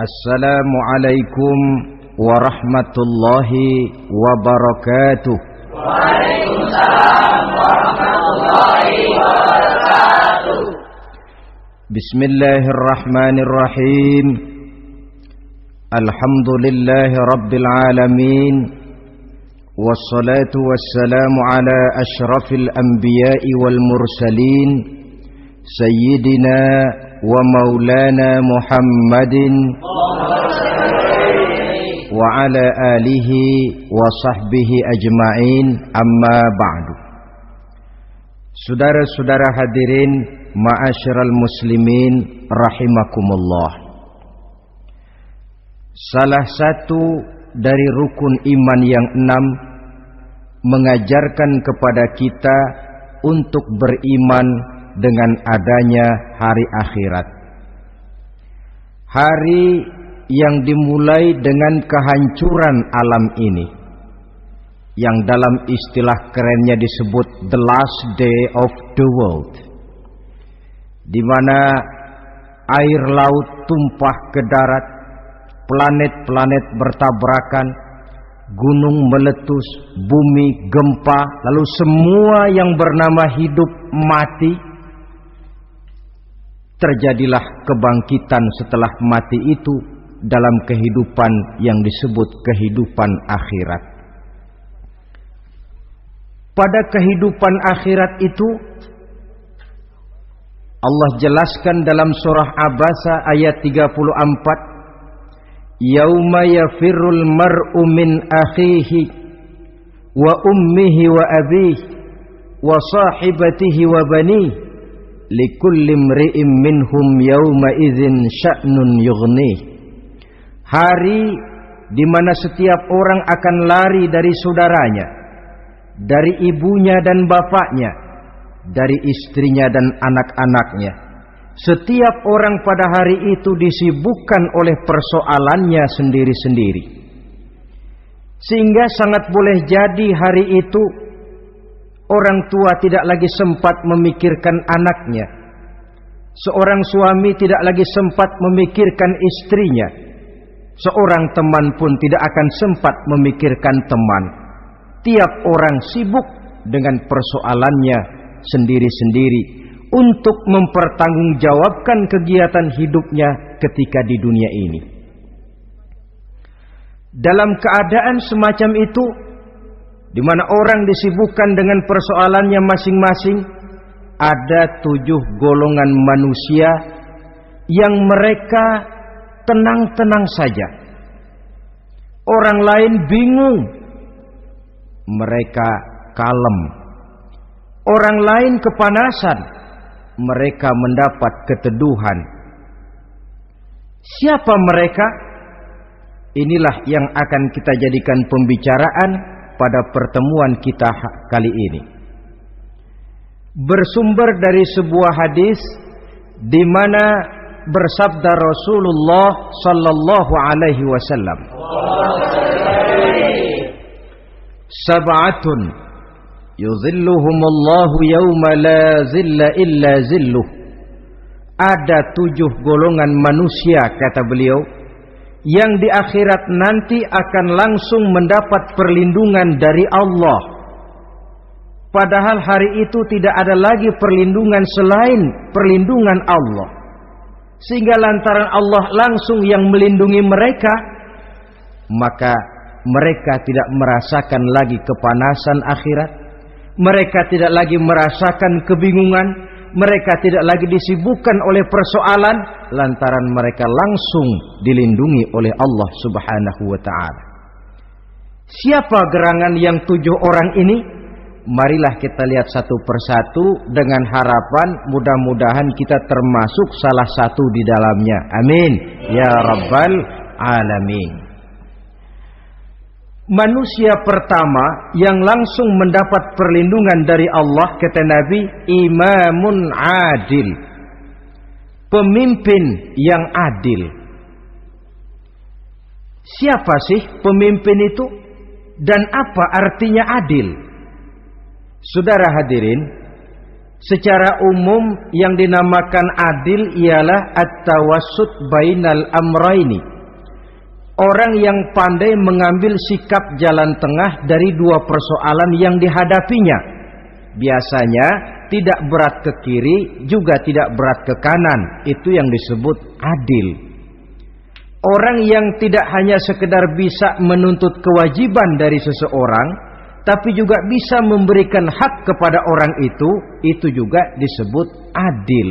Assalamualaikum warahmatullahi wabarakatuh. Waalaikumsalam warahmatullahi wabarakatuh. Bismillahirrahmanirrahim. Alhamdulillahi rabbil alamin. Wassalatu wassalamu ala ashrafil anbiya'i wal mursalin, Sayyidina wa maulana Muhammadin wa ala alihi wa sahbihi ajma'in, amma ba'du. Saudara-saudara hadirin, ma'asyiral muslimin rahimakumullah. Salah satu dari rukun iman yang 6 mengajarkan kepada kita untuk beriman dengan adanya hari akhirat. Hari yang dimulai dengan kehancuran alam ini, yang dalam istilah kerennya disebut the last day of the world, di mana air laut tumpah ke darat, planet-planet bertabrakan, gunung meletus, bumi gempa, lalu semua yang bernama hidup mati. Terjadilah kebangkitan setelah mati itu dalam kehidupan yang disebut kehidupan akhirat. Pada kehidupan akhirat itu Allah jelaskan dalam surah Abasa ayat 34, Yauma yafirrul mar'u min akhihi wa ummihi wa abihi wa sahibatihi wa banihi likulli imri'in minhum yawma idzin sya'nun yughnih. Hari di mana setiap orang akan lari dari saudaranya, dari ibunya dan bapaknya, dari istrinya dan anak-anaknya. Setiap orang pada hari itu disibukkan oleh persoalannya sendiri-sendiri. Sehingga sangat boleh jadi hari itu orang tua tidak lagi sempat memikirkan anaknya. Seorang suami tidak lagi sempat memikirkan istrinya. Seorang teman pun tidak akan sempat memikirkan teman. Tiap orang sibuk dengan persoalannya sendiri-sendiri untuk mempertanggungjawabkan kegiatan hidupnya ketika di dunia ini. Dalam keadaan semacam itu, di mana orang disibukkan dengan persoalannya masing-masing, ada 7 golongan manusia yang mereka tenang-tenang saja. Orang lain bingung, mereka kalem. Orang lain kepanasan, mereka mendapat keteduhan. Siapa mereka? Inilah yang akan kita jadikan pembicaraan pada pertemuan kita kali ini. Bersumber dari sebuah hadis di mana bersabda Rasulullah sallallahu alaihi wasallam, Sab'atun yuzilluhumullahu yawma la zilla illa zilluh. Ada 7 golongan manusia, kata beliau, yang di akhirat nanti akan langsung mendapat perlindungan dari Allah. Padahal hari itu tidak ada lagi perlindungan selain perlindungan Allah. Sehingga lantaran Allah langsung yang melindungi mereka, maka mereka tidak merasakan lagi kepanasan akhirat. Mereka tidak lagi merasakan kebingungan. Mereka tidak lagi disibukkan oleh persoalan, lantaran mereka langsung dilindungi oleh Allah subhanahu wa ta'ala. Siapa gerangan yang 7 orang ini? Marilah kita lihat satu persatu dengan harapan mudah-mudahan kita termasuk salah satu di dalamnya. Amin ya rabbal alamin. Manusia pertama yang langsung mendapat perlindungan dari Allah, kata Nabi, imamun adil, pemimpin yang adil. Siapa sih pemimpin itu dan apa artinya adil? Saudara hadirin, Secara umum yang dinamakan adil ialah at-tawassut bainal amraini. Orang yang pandai mengambil sikap jalan tengah dari dua persoalan yang dihadapinya. Biasanya tidak berat ke kiri, juga tidak berat ke kanan. Itu yang disebut adil. Orang yang tidak hanya sekedar bisa menuntut kewajiban dari seseorang, tapi juga bisa memberikan hak kepada orang itu juga disebut adil.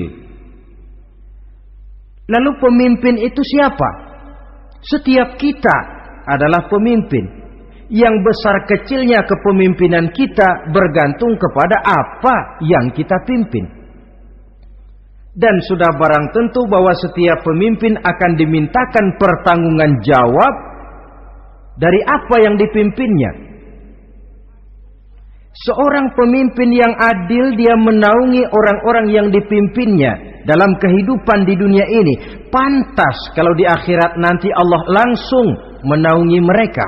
Lalu pemimpin itu siapa? Setiap kita adalah pemimpin. Yang besar kecilnya kepemimpinan kita bergantung kepada apa yang kita pimpin. Dan sudah barang tentu bahwa setiap pemimpin akan dimintakan pertanggunggan jawab dari apa yang dipimpinnya. Seorang pemimpin yang adil, dia menaungi orang-orang yang dipimpinnya dalam kehidupan di dunia ini. Pantas kalau di akhirat nanti Allah langsung menaungi mereka.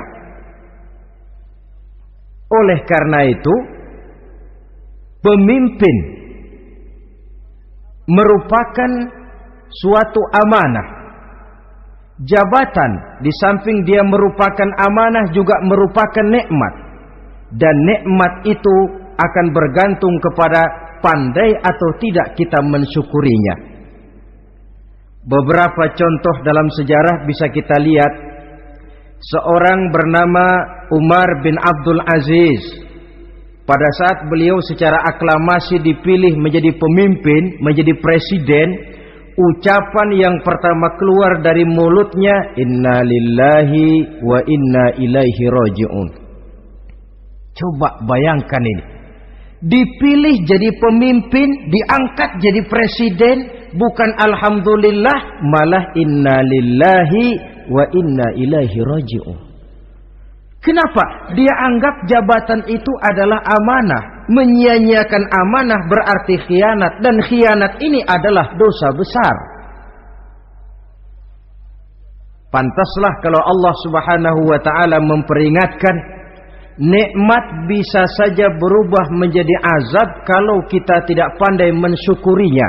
Oleh karena itu, pemimpin merupakan suatu amanah. Jabatan di samping dia merupakan amanah juga merupakan nikmat. Dan nikmat itu akan bergantung kepada pandai atau tidak kita mensyukurinya. Beberapa contoh dalam sejarah bisa kita lihat. Seorang bernama Umar bin Abdul Aziz. Pada saat beliau secara aklamasi dipilih menjadi pemimpin, menjadi presiden, ucapan yang pertama keluar dari mulutnya, inna lillahi wa inna ilaihi raji'un. Coba bayangkan ini. Dipilih jadi pemimpin, diangkat jadi presiden, bukan alhamdulillah, malah inna lillahi wa inna ilaihi raji'un. Kenapa? Dia anggap jabatan itu adalah amanah. Menyia-nyiakan amanah berarti khianat, dan khianat ini adalah dosa besar. Pantaslah kalau Allah Subhanahu wa taala memperingatkan, nikmat bisa saja berubah menjadi azab kalau kita tidak pandai mensyukurinya.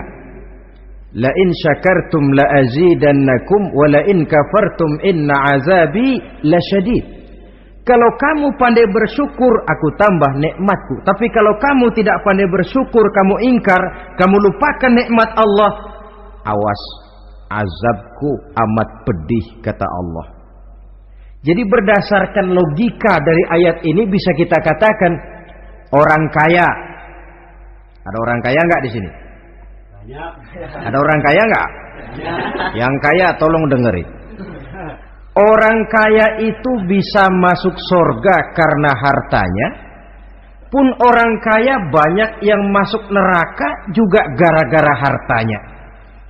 La in syakartum la azidannakum wa la in kafartum inna azabi lasyadid. Kalau kamu pandai bersyukur, aku tambah nikmatku. Tapi kalau kamu tidak pandai bersyukur, kamu ingkar, kamu lupakan nikmat Allah, awas, azabku amat pedih, kata Allah. Jadi berdasarkan logika dari ayat ini bisa kita katakan orang kaya. Ada orang kaya enggak di sini? Banyak. Ada orang kaya enggak? Banyak. Yang kaya tolong dengerin. Orang kaya itu bisa masuk surga karena hartanya. Pun orang kaya banyak yang masuk neraka juga gara-gara hartanya.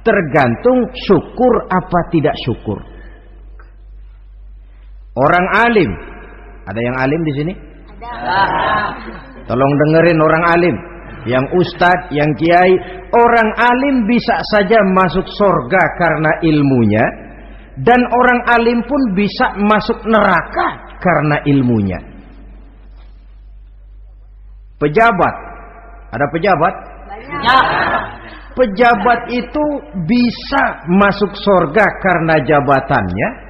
Tergantung syukur apa tidak syukur. Orang alim, ada yang alim di sini? Ada. Tolong dengerin orang alim, yang ustadz, yang kiai. Orang alim bisa saja masuk surga karena ilmunya, dan orang alim pun bisa masuk neraka karena ilmunya. Pejabat, ada pejabat? Banyak. Pejabat itu bisa masuk surga karena jabatannya.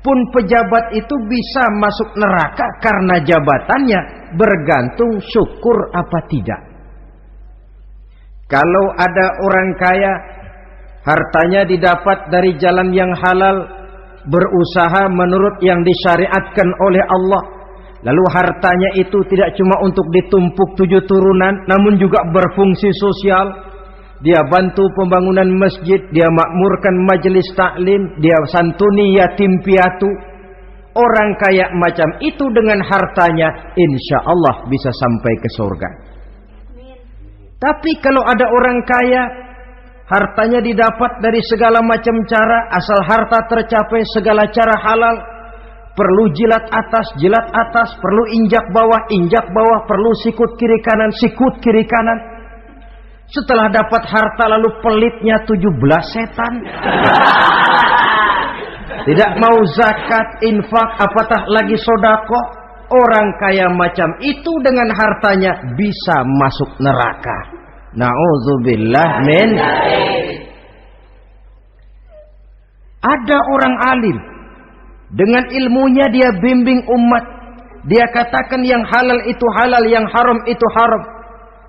Pun pejabat itu bisa masuk neraka karena jabatannya, bergantung syukur apa tidak. Kalau ada orang kaya, hartanya didapat dari jalan yang halal, berusaha menurut yang disyariatkan oleh Allah, lalu hartanya itu tidak cuma untuk ditumpuk 7 turunan, namun juga berfungsi sosial. Dia bantu pembangunan masjid, dia makmurkan majelis taklim, dia santuni yatim piatu. Orang kaya macam itu dengan hartanya, insya Allah bisa sampai ke surga. Tapi kalau ada orang kaya, hartanya didapat dari segala macam cara, asal harta tercapai segala cara halal. Perlu jilat atas, perlu injak bawah, perlu sikut kiri kanan. Setelah dapat harta lalu pelitnya 17 setan. Tidak mau zakat, infak, apatah lagi sedekah. Orang kaya macam itu dengan hartanya bisa masuk neraka. Na'udzubillah min. Ada orang alim, dengan ilmunya dia bimbing umat. Dia katakan yang halal itu halal, yang haram itu haram.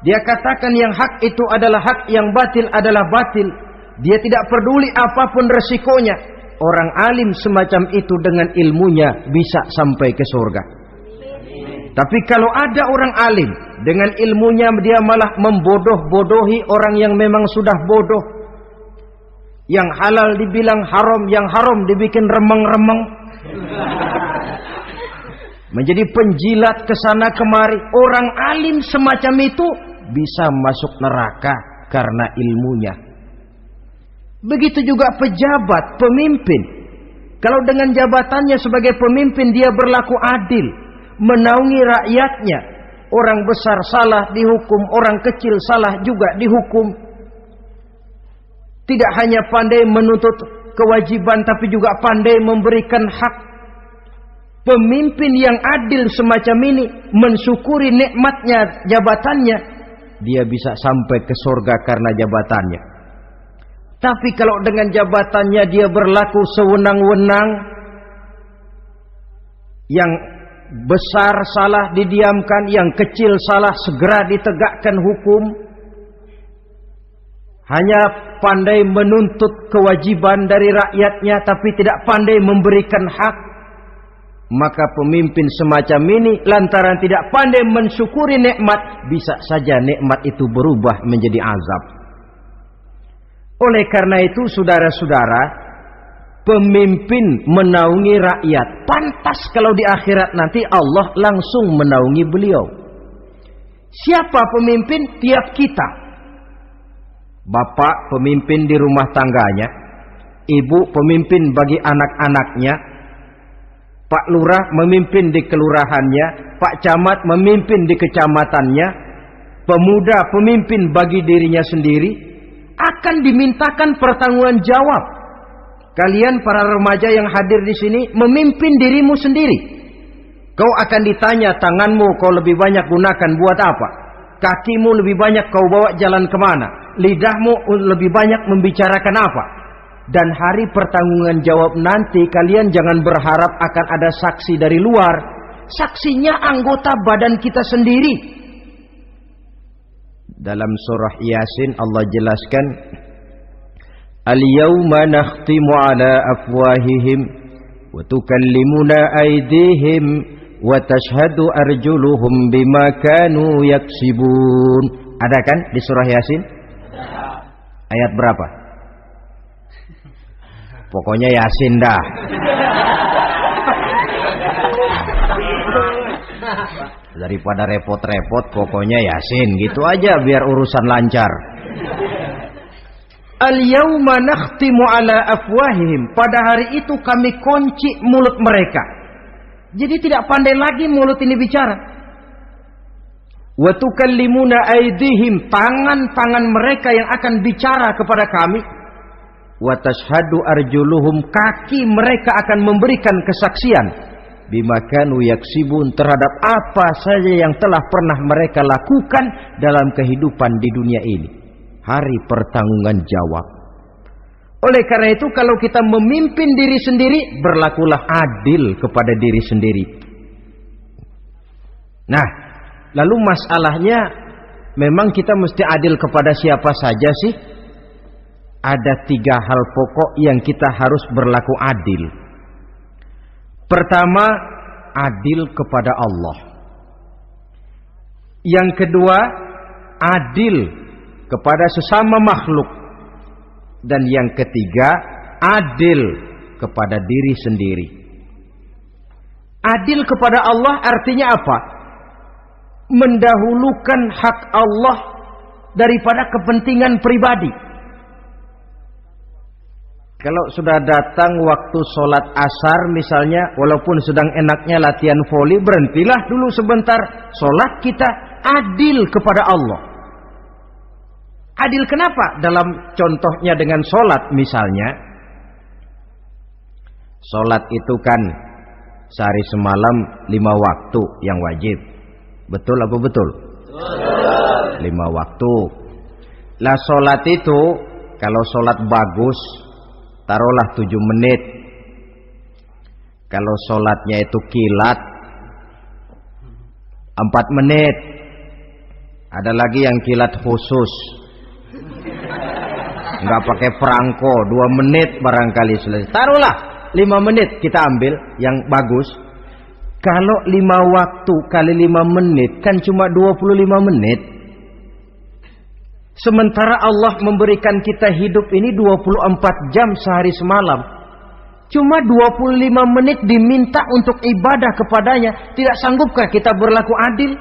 Dia katakan yang hak itu adalah hak, yang batil adalah batil. Dia tidak peduli apapun resikonya. Orang alim semacam itu dengan ilmunya bisa sampai ke surga. Tapi kalau ada orang alim, dengan ilmunya dia malah membodoh-bodohi orang yang memang sudah bodoh. Yang halal dibilang haram, yang haram dibikin remeng-remeng. Menjadi penjilat kesana kemari. Orang alim semacam itu bisa masuk neraka karena ilmunya. Begitu juga pejabat, pemimpin. Kalau dengan jabatannya sebagai pemimpin dia berlaku adil, menaungi rakyatnya. Orang besar salah dihukum, orang kecil salah juga dihukum. Tidak hanya pandai menuntut kewajiban, tapi juga pandai memberikan hak. Pemimpin yang adil semacam ini mensyukuri nikmatnya jabatannya, dia bisa sampai ke surga karena jabatannya. Tapi kalau dengan jabatannya dia berlaku sewenang-wenang, yang besar salah didiamkan, yang kecil salah segera ditegakkan hukum, hanya pandai menuntut kewajiban dari rakyatnya tapi tidak pandai memberikan hak, maka pemimpin semacam ini lantaran tidak pandai mensyukuri nikmat, bisa saja nikmat itu berubah menjadi azab. Oleh karena itu saudara-saudara, pemimpin menaungi rakyat, pantas kalau di akhirat nanti Allah langsung menaungi beliau. Siapa pemimpin? Tiap kita. Bapak pemimpin di rumah tangganya, ibu pemimpin bagi anak-anaknya, Pak Lurah memimpin di kelurahannya, Pak Camat memimpin di kecamatannya, pemuda pemimpin bagi dirinya sendiri, akan dimintakan pertanggungan jawab. Kalian para remaja yang hadir di sini memimpin dirimu sendiri. Kau akan ditanya, tanganmu kau lebih banyak gunakan buat apa? Kakimu lebih banyak kau bawa jalan kemana? Lidahmu lebih banyak membicarakan apa? Dan hari pertanggungan jawab nanti kalian jangan berharap akan ada saksi dari luar. Saksinya anggota badan kita sendiri. Dalam surah Yasin Allah jelaskan, Al-yawma nakhtimu ala afwahihim wa tukallimuna aydihim wa tashhadu arjuluhum bima kanu yaksibun. Ada kan di surah Yasin? Ayat berapa? Pokoknya Yasin dah. Daripada repot-repot, pokoknya Yasin gitu aja biar urusan lancar. Al-yawma nakhtimu ala afwahihim. Pada hari itu kami kunci mulut mereka. Jadi tidak pandai lagi mulut ini bicara. Wa tukallimuna aydihim, tangan-tangan mereka yang akan bicara kepada kami. Wa tashhadu arjuluhum, kaki mereka akan memberikan kesaksian bima kanu yaksibun, terhadap apa saja yang telah pernah mereka lakukan dalam kehidupan di dunia ini. Hari pertanggungan jawab. Oleh karena itu kalau kita memimpin diri sendiri, berlakulah adil kepada diri sendiri. Nah, lalu masalahnya memang kita mesti adil kepada siapa saja sih? Ada 3 hal pokok yang kita harus berlaku adil. Pertama, adil kepada Allah. Yang kedua, adil kepada sesama makhluk. Dan yang ketiga, adil kepada diri sendiri. Adil kepada Allah artinya apa? Mendahulukan hak Allah daripada kepentingan pribadi. Kalau sudah datang waktu sholat asar misalnya, walaupun sedang enaknya latihan voli, berhentilah dulu sebentar. Sholat kita adil kepada Allah. Adil kenapa? Dalam contohnya dengan sholat misalnya. Sholat itu kan sehari semalam 5 waktu yang wajib. Betul apa betul? Betul. 5 waktu. Lah sholat itu, kalau sholat bagus, taruhlah 7 menit. Kalau sholatnya itu kilat, 4 menit. Ada lagi yang kilat khusus, nggak pakai perangko, 2 menit barangkali selesai. Taruhlah 5 menit kita ambil yang bagus. Kalau 5 waktu kali 5 menit kan cuma 25 menit. Sementara Allah memberikan kita hidup ini 24 jam sehari semalam. Cuma 25 menit diminta untuk ibadah kepadanya. Tidak sanggupkah kita berlaku adil?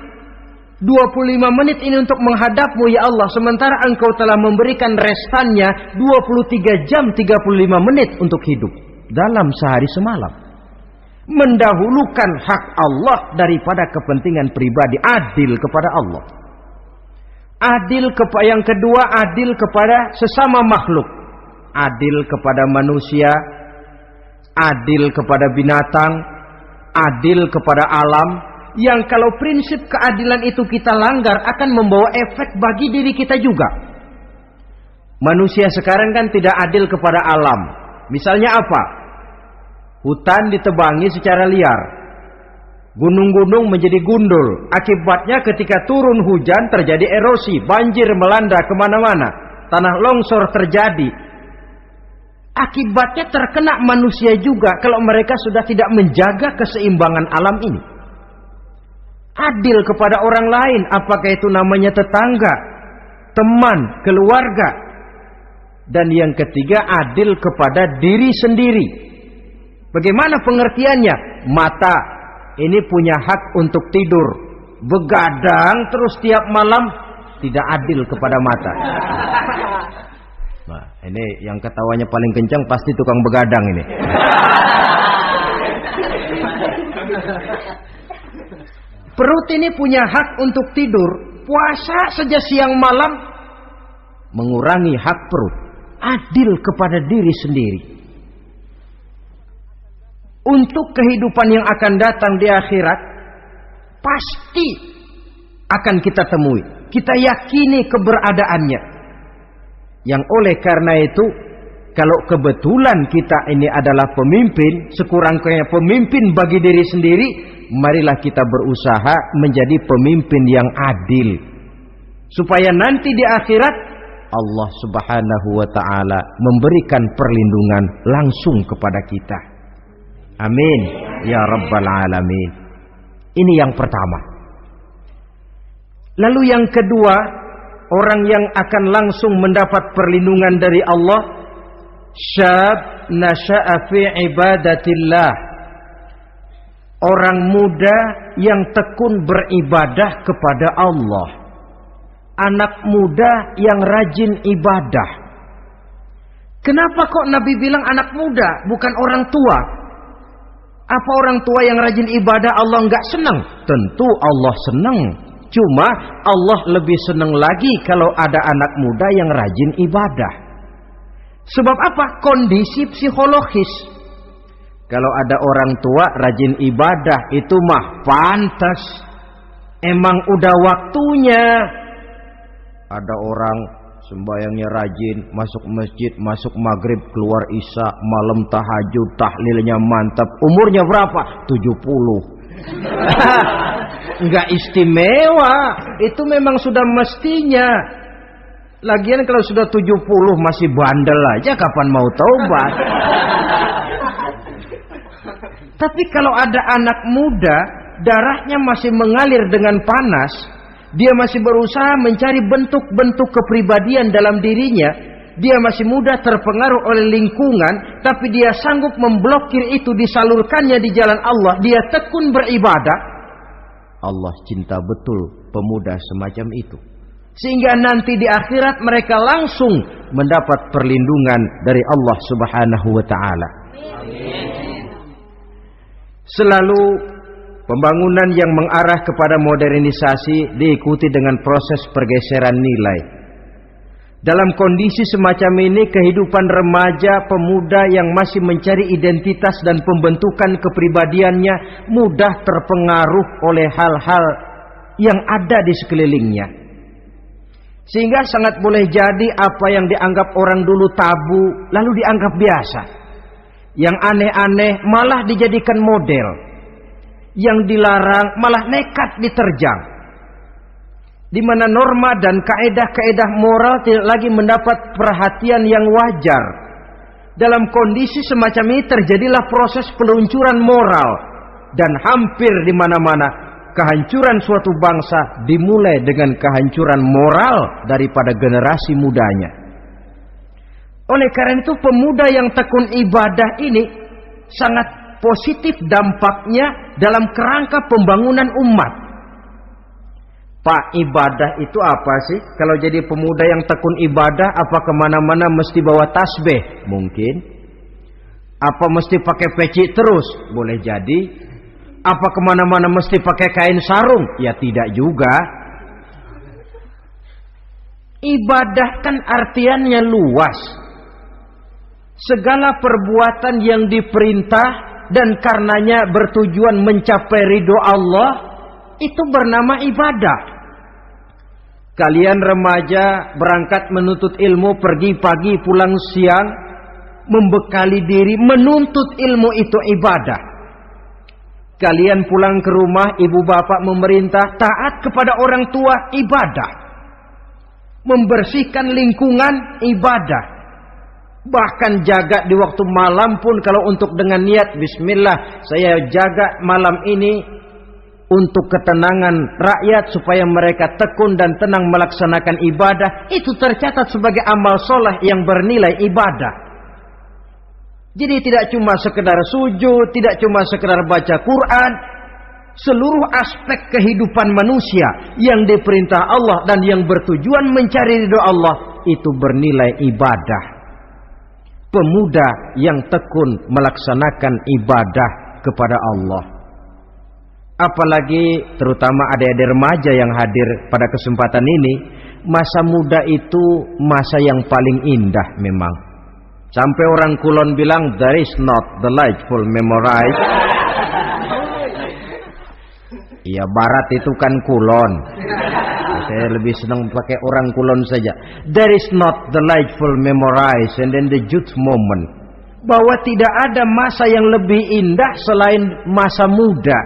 25 menit ini untuk menghadapmu ya Allah. Sementara engkau telah memberikan restannya 23 jam 35 menit untuk hidup dalam sehari semalam. Mendahulukan hak Allah daripada kepentingan pribadi. Adil kepada Allah. Adil kepada yang kedua, adil kepada sesama makhluk. Adil kepada manusia, adil kepada binatang, adil kepada alam. Yang kalau prinsip keadilan itu kita langgar akan membawa efek bagi diri kita juga. Manusia sekarang kan tidak adil kepada alam. Misalnya apa? Hutan ditebangi secara liar, gunung-gunung menjadi gundul. Akibatnya ketika turun hujan terjadi erosi, banjir melanda kemana-mana, tanah longsor terjadi. Akibatnya terkena manusia juga kalau mereka sudah tidak menjaga keseimbangan alam ini. Adil kepada orang lain, apakah itu namanya tetangga, teman, keluarga. Dan yang ketiga, adil kepada diri sendiri. Bagaimana pengertiannya? Mata ini punya hak untuk tidur. Begadang terus tiap malam, tidak adil kepada mata. Nah, ini yang ketawanya paling kencang pasti tukang begadang ini. Perut ini punya hak untuk tidur. Puasa saja siang malam mengurangi hak perut. Adil kepada diri sendiri. Untuk kehidupan yang akan datang di akhirat, pasti akan kita temui. Kita yakini keberadaannya. Yang oleh karena itu, kalau kebetulan kita ini adalah pemimpin, sekurang-kurangnya pemimpin bagi diri sendiri, marilah kita berusaha menjadi pemimpin yang adil. Supaya nanti di akhirat, Allah Subhanahu wa ta'ala memberikan perlindungan langsung kepada kita. Amin ya rabbal alamin. Ini yang pertama. Lalu yang kedua, orang yang akan langsung mendapat perlindungan dari Allah, syab nasha'a fi ibadatillah. Orang muda yang tekun beribadah kepada Allah. Anak muda yang rajin ibadah. Kenapa kok Nabi bilang anak muda, bukan orang tua? Apa orang tua yang rajin ibadah Allah enggak senang? Tentu Allah senang. Cuma Allah lebih senang lagi kalau ada anak muda yang rajin ibadah. Sebab apa? Kondisi psikologis. Kalau ada orang tua rajin ibadah, itu mah pantas. Emang udah waktunya. Ada orang sembayangnya rajin, masuk masjid, masuk maghrib, keluar isya, malam tahajud, tahlilnya mantap. Umurnya berapa? 70. Enggak istimewa. Itu memang sudah mestinya. Lagian kalau sudah 70 masih bandel aja, kapan mau taubat? Tapi kalau ada anak muda, darahnya masih mengalir dengan panas, dia masih berusaha mencari bentuk-bentuk kepribadian dalam dirinya, dia masih mudah terpengaruh oleh lingkungan, tapi dia sanggup memblokir itu, disalurkannya di jalan Allah, dia tekun beribadah. Allah cinta betul pemuda semacam itu. Sehingga nanti di akhirat mereka langsung mendapat perlindungan dari Allah Subhanahu wa ta'ala. Selalu pembangunan yang mengarah kepada modernisasi diikuti dengan proses pergeseran nilai. Dalam kondisi semacam ini, kehidupan remaja, pemuda yang masih mencari identitas dan pembentukan kepribadiannya mudah terpengaruh oleh hal-hal yang ada di sekelilingnya. Sehingga sangat boleh jadi apa yang dianggap orang dulu tabu lalu dianggap biasa. Yang aneh-aneh malah dijadikan model. Yang dilarang malah nekat diterjang. Di mana norma dan kaedah-kaedah moral tidak lagi mendapat perhatian yang wajar. Dalam kondisi semacam ini terjadilah proses peluncuran moral. Dan hampir di mana-mana kehancuran suatu bangsa dimulai dengan kehancuran moral daripada generasi mudanya. Oleh karena itu pemuda yang tekun ibadah ini sangat positif dampaknya dalam kerangka pembangunan umat. Pak, ibadah itu apa sih? Kalau jadi pemuda yang tekun ibadah, apa kemana-mana mesti bawa tasbih? Mungkin. Apa mesti pakai peci terus? Boleh jadi. Apa kemana-mana mesti pakai kain sarung? Ya tidak juga. Ibadah kan artiannya luas. Segala perbuatan yang diperintah dan karenanya bertujuan mencapai ridho Allah, itu bernama ibadah. Kalian remaja berangkat menuntut ilmu, pergi pagi pulang siang, membekali diri menuntut ilmu, itu ibadah. Kalian pulang ke rumah, ibu bapak memerintah taat kepada orang tua, ibadah. Membersihkan lingkungan, ibadah. Bahkan jaga di waktu malam pun kalau untuk dengan niat bismillah, saya jaga malam ini untuk ketenangan rakyat supaya mereka tekun dan tenang melaksanakan ibadah, itu tercatat sebagai amal soleh yang bernilai ibadah. Jadi tidak cuma sekedar sujud, tidak cuma sekedar baca Quran, seluruh aspek kehidupan manusia yang diperintah Allah dan yang bertujuan mencari ridho Allah itu bernilai ibadah. Pemuda yang tekun melaksanakan ibadah kepada Allah. Apalagi terutama adik-adik remaja yang hadir pada kesempatan ini, masa muda itu masa yang paling indah memang. Sampai orang Kulon bilang there is not delightful memorize. Iya, barat itu kan Kulon. Saya lebih senang pakai orang Kulon saja. There is not delightful memorize and then the youth moment. Bahwa tidak ada masa yang lebih indah selain masa muda.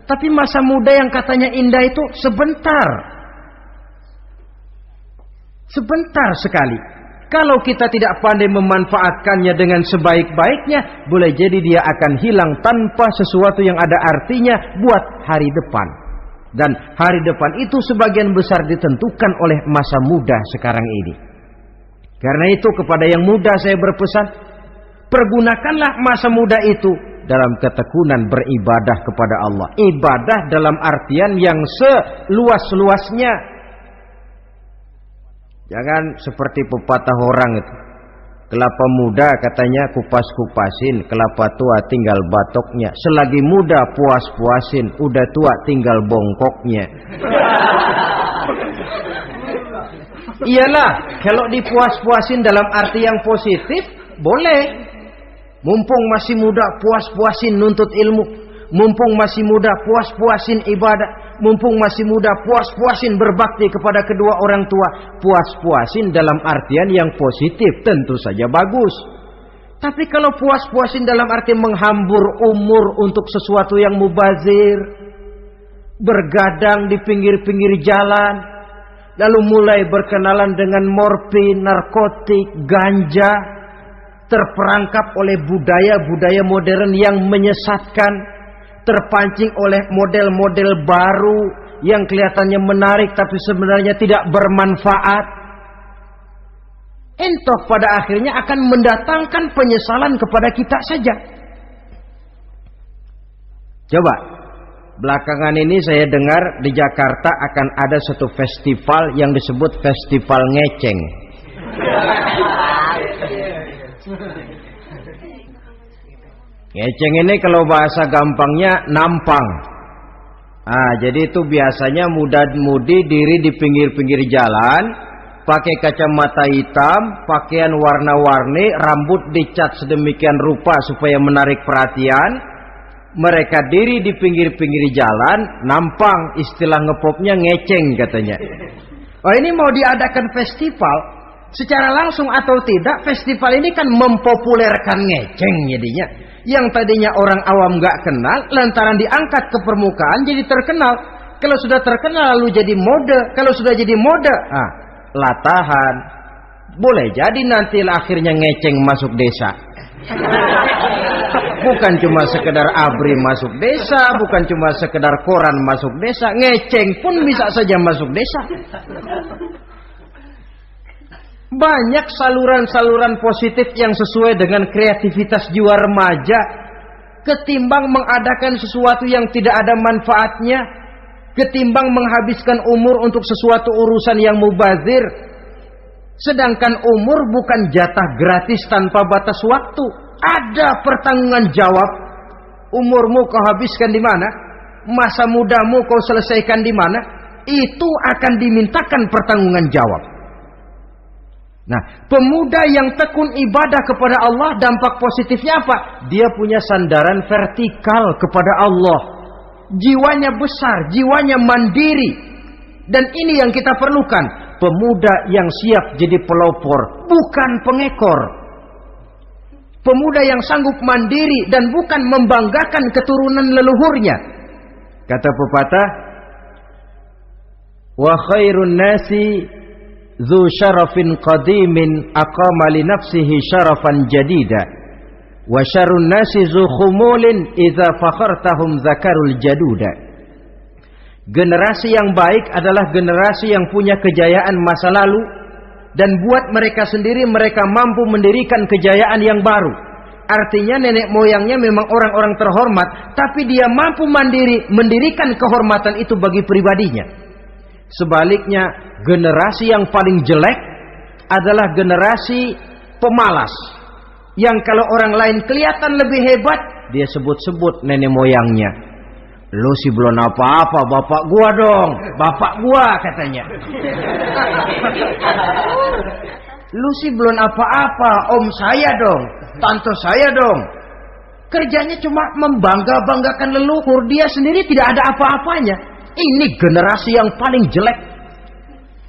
Tapi masa muda yang katanya indah itu sebentar. Sebentar sekali. Kalau kita tidak pandai memanfaatkannya dengan sebaik-baiknya, boleh jadi dia akan hilang tanpa sesuatu yang ada artinya buat hari depan. Dan hari depan itu sebagian besar ditentukan oleh masa muda sekarang ini. Karena itu kepada yang muda saya berpesan, pergunakanlah masa muda itu dalam ketekunan beribadah kepada Allah. Ibadah dalam artian yang seluas-luasnya. Jangan seperti pepatah orang itu. Kelapa muda katanya kupas-kupasin, kelapa tua tinggal batoknya. Selagi muda puas-puasin, udah tua tinggal bongkoknya. Iyalah, kalau dipuas-puasin dalam arti yang positif, boleh. Mumpung masih muda, puas-puasin nuntut ilmu. Mumpung masih muda, puas-puasin ibadah. Mumpung masih muda, puas-puasin berbakti kepada kedua orang tua. Puas-puasin dalam artian yang positif, tentu saja bagus. Tapi kalau puas-puasin dalam arti menghambur umur untuk sesuatu yang mubazir, bergadang di pinggir-pinggir jalan, lalu mulai berkenalan dengan morfin, narkotik, ganja, terperangkap oleh budaya-budaya modern yang menyesatkan, terpancing oleh model-model baru yang kelihatannya menarik tapi sebenarnya tidak bermanfaat, entah pada akhirnya akan mendatangkan penyesalan kepada kita saja. Coba, belakangan ini saya dengar di Jakarta akan ada satu festival yang disebut Festival Ngeceng. Ngeceng ini kalau bahasa gampangnya nampang. Jadi itu biasanya muda-mudi diri di pinggir-pinggir jalan, pakai kacamata hitam, pakaian warna-warni, rambut dicat sedemikian rupa supaya menarik perhatian. Mereka diri di pinggir-pinggir jalan, nampang, istilah ngepopnya ngeceng katanya. Oh, ini mau diadakan festival, secara langsung atau tidak, festival ini kan mempopulerkan ngeceng jadinya. Yang tadinya orang awam gak kenal, lantaran diangkat ke permukaan jadi terkenal. Kalau sudah terkenal lalu jadi mode. Kalau sudah jadi mode, latahan. Boleh jadi nanti akhirnya ngeceng masuk desa. Bukan cuma sekedar ABRI masuk desa, bukan cuma sekedar koran masuk desa, ngeceng pun bisa saja masuk desa. Banyak saluran-saluran positif yang sesuai dengan kreativitas jiwa remaja, ketimbang mengadakan sesuatu yang tidak ada manfaatnya, ketimbang menghabiskan umur untuk sesuatu urusan yang mubazir. Sedangkan umur bukan jatah gratis tanpa batas waktu. Ada pertanggungan jawab. Umurmu kau habiskan di mana? Masa mudamu kau selesaikan di mana? Itu akan dimintakan pertanggungan jawab. Nah, pemuda yang tekun ibadah kepada Allah, dampak positifnya apa? Dia punya sandaran vertikal kepada Allah. Jiwanya besar, jiwanya mandiri. Dan ini yang kita perlukan. Pemuda yang siap jadi pelopor, bukan pengekor. Pemuda yang sanggup mandiri dan bukan membanggakan keturunan leluhurnya. Kata pepatah, wa khairun nasi dzu syarafin qadimin aqama li nafsihi syarafan jadida wa syarrun nasi dzu khumulin idza fakhartahum zakarul jaduda. Generasi yang baik adalah generasi yang punya kejayaan masa lalu, dan buat mereka sendiri mereka mampu mendirikan kejayaan yang baru. Artinya nenek moyangnya memang orang-orang terhormat, tapi dia mampu mandiri mendirikan kehormatan itu bagi pribadinya. Sebaliknya, generasi yang paling jelek adalah generasi pemalas, yang kalau orang lain kelihatan lebih hebat, dia sebut-sebut nenek moyangnya. Lu sih belum apa-apa, bapak gua dong, bapak gua katanya. Lu sih belum apa-apa, om saya dong, tante saya dong. Kerjanya cuma membangga-banggakan leluhur, dia sendiri tidak ada apa-apanya. Ini generasi yang paling jelek.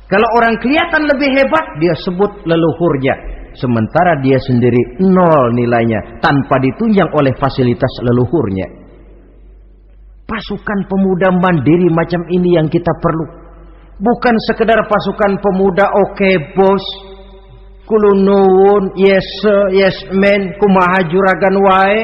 Kalau orang kelihatan lebih hebat, dia sebut leluhurnya, sementara dia sendiri nol nilainya, tanpa ditunjang oleh fasilitas leluhurnya. Pasukan pemuda mandiri macam ini yang kita perlu. Bukan sekedar pasukan pemuda oke bos, kulunuwun, yes sir, yes man, kumaha juragan wae.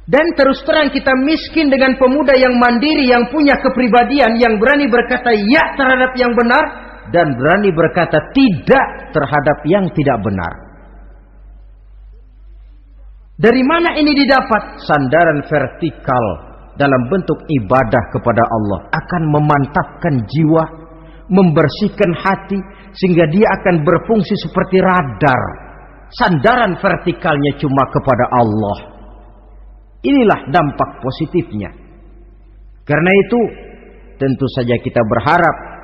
Dan terus terang kita miskin dengan pemuda yang mandiri, yang punya kepribadian, yang berani berkata ya terhadap yang benar dan berani berkata tidak terhadap yang tidak benar. Dari mana ini didapat? Sandaran vertikal dalam bentuk ibadah kepada Allah akan memantapkan jiwa, membersihkan hati, sehingga dia akan berfungsi seperti radar. Sandaran vertikalnya cuma kepada Allah. Inilah dampak positifnya. Karena itu tentu saja kita berharap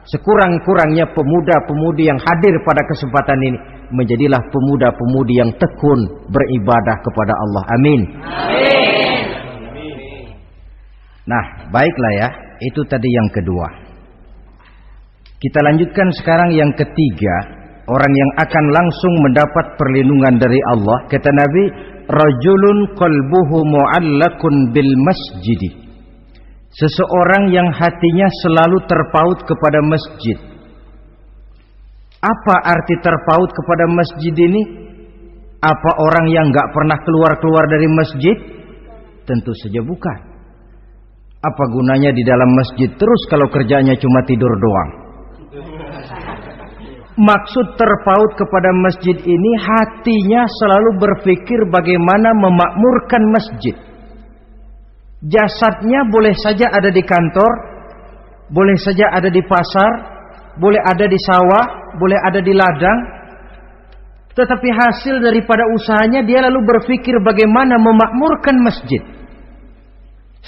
sekurang-kurangnya pemuda-pemudi yang hadir pada kesempatan ini menjadilah pemuda-pemudi yang tekun beribadah kepada Allah. Amin. Amin. Nah, baiklah ya. Itu tadi yang kedua. Kita lanjutkan sekarang yang ketiga. Orang yang akan langsung mendapat perlindungan dari Allah. Kata Nabi, rajulun qalbuhu mu'allakun bil masjidi. Seseorang yang hatinya selalu terpaut kepada masjid. Apa arti terpaut kepada masjid ini? Apa orang yang gak pernah keluar-keluar dari masjid? Tentu saja bukan. Apa gunanya di dalam masjid terus kalau kerjanya cuma tidur doang? Maksud terpaut kepada masjid ini, hatinya selalu berpikir bagaimana memakmurkan masjid. Jasadnya boleh saja ada di kantor, boleh saja ada di pasar, boleh ada di sawah, boleh ada di ladang, tetapi hasil daripada usahanya dia lalu berpikir bagaimana memakmurkan masjid.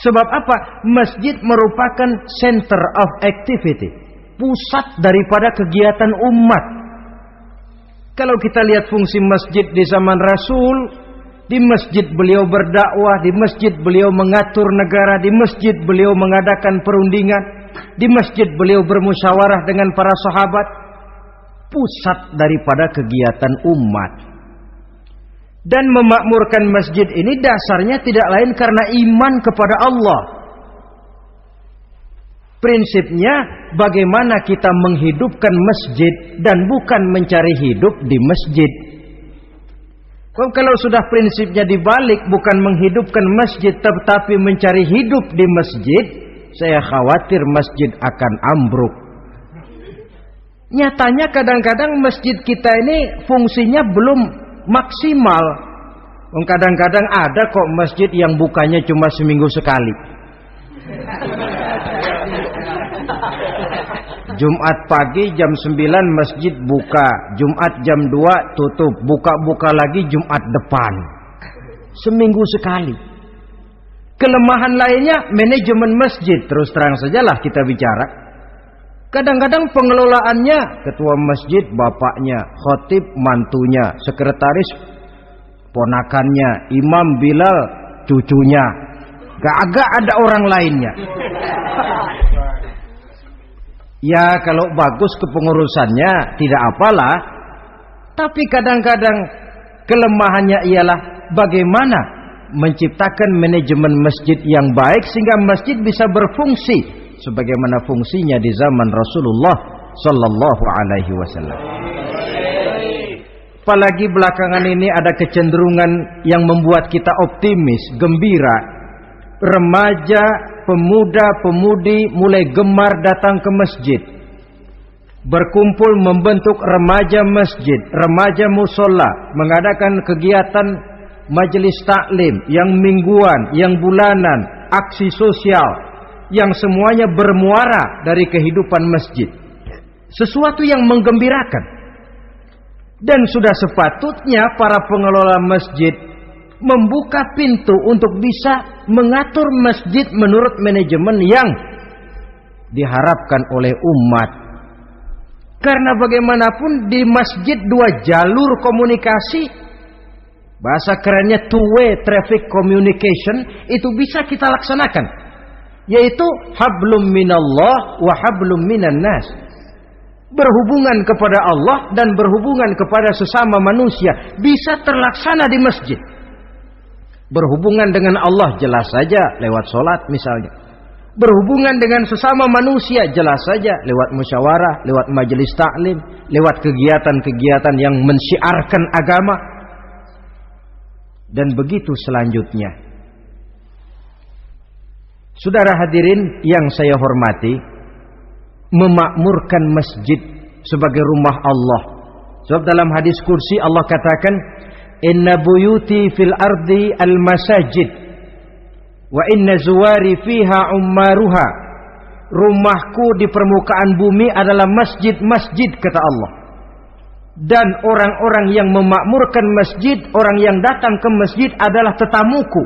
Sebab apa? Masjid merupakan center of activity, pusat daripada kegiatan umat. Kalau kita lihat fungsi masjid di zaman Rasul, Di masjid beliau berdakwah, di masjid beliau mengatur negara, di masjid beliau mengadakan perundingan, di masjid beliau bermusyawarah dengan para sahabat. Pusat daripada kegiatan umat. Dan memakmurkan masjid ini dasarnya tidak lain karena iman kepada Allah. Prinsipnya bagaimana kita menghidupkan masjid dan bukan mencari hidup di masjid. Kalau sudah prinsipnya dibalik, bukan menghidupkan masjid tetapi mencari hidup di masjid, saya khawatir masjid akan ambruk. Nyatanya kadang-kadang masjid kita ini fungsinya belum maksimal. Kadang-kadang ada kok masjid yang bukanya cuma seminggu sekali. Jumat pagi jam 9 masjid buka, Jumat jam 2 tutup, buka-buka lagi Jumat depan. Seminggu sekali. Kelemahan lainnya manajemen masjid, terus terang sajalah kita bicara. Kadang-kadang pengelolaannya ketua masjid bapaknya, khotib mantunya, sekretaris ponakannya, imam Bilal cucunya. Gak ada orang lainnya. Ya kalau bagus kepengurusannya tidak apalah. Tapi kadang-kadang kelemahannya ialah bagaimana menciptakan manajemen masjid yang baik sehingga masjid bisa berfungsi sebagaimana fungsinya di zaman Rasulullah sallallahu alaihi wasallam. Apalagi belakangan ini ada kecenderungan yang membuat kita optimis, gembira. Remaja, pemuda-pemudi mulai gemar datang ke masjid. Berkumpul membentuk remaja masjid, remaja musola, mengadakan kegiatan majelis taklim yang mingguan, yang bulanan, aksi sosial yang semuanya bermuara dari kehidupan masjid. Sesuatu yang menggembirakan. Dan sudah sepatutnya para pengelola masjid membuka pintu untuk bisa mengatur masjid menurut manajemen yang diharapkan oleh umat. Karena bagaimanapun di masjid dua jalur komunikasi, bahasa kerennya two-way traffic communication, itu bisa kita laksanakan, yaitu hablum minallah wa hablum minan nas. Berhubungan kepada Allah dan berhubungan kepada sesama manusia bisa terlaksana di masjid. Berhubungan dengan Allah jelas saja lewat sholat misalnya. Berhubungan dengan sesama manusia jelas saja lewat musyawarah, lewat majelis taklim, lewat kegiatan-kegiatan yang mensyiarkan agama. Dan begitu selanjutnya. Saudara hadirin yang saya hormati, memakmurkan masjid sebagai rumah Allah. Sebab dalam hadis kursi Allah katakan, inna buyuti fil ardi al masajid wa inna zuwari fiha ummaruha. Rumahku di permukaan bumi adalah masjid-masjid, kata Allah. Dan orang-orang yang memakmurkan masjid, orang yang datang ke masjid adalah tetamuku.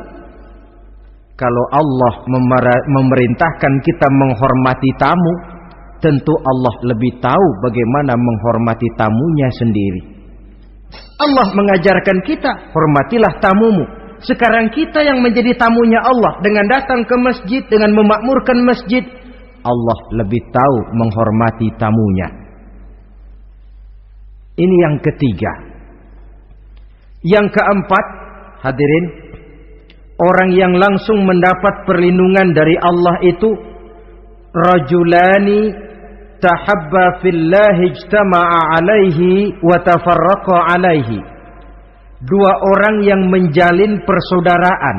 Kalau Allah memerintahkan kita menghormati tamu, tentu Allah lebih tahu bagaimana menghormati tamunya sendiri. Allah mengajarkan kita, hormatilah tamumu. Sekarang kita yang menjadi tamunya Allah dengan datang ke masjid, dengan memakmurkan masjid, Allah lebih tahu menghormati tamunya. Ini yang ketiga. Yang keempat, hadirin, orang yang langsung mendapat perlindungan dari Allah itu rajulani tahabba fillahi ijtama'a alaihi wa tafarraqa alaihi. Dua orang yang menjalin persaudaraan,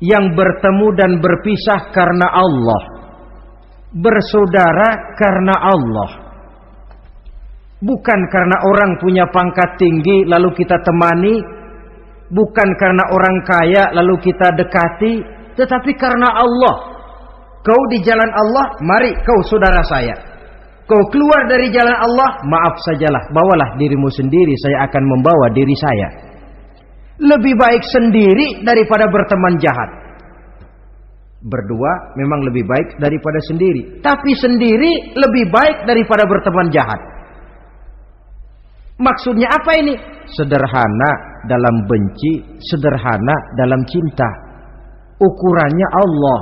yang bertemu dan berpisah karena Allah, bersaudara karena Allah, bukan karena orang punya pangkat tinggi lalu kita temani, bukan karena orang kaya lalu kita dekati, tetapi karena Allah. Kau di jalan Allah, mari kau saudara saya. Kau keluar dari jalan Allah, maaf sajalah, bawalah dirimu sendiri, saya akan membawa diri saya. Lebih baik sendiri daripada berteman jahat. Berdua memang lebih baik daripada sendiri, tapi sendiri lebih baik daripada berteman jahat. Maksudnya apa ini? Sederhana dalam benci, sederhana dalam cinta. Ukurannya Allah.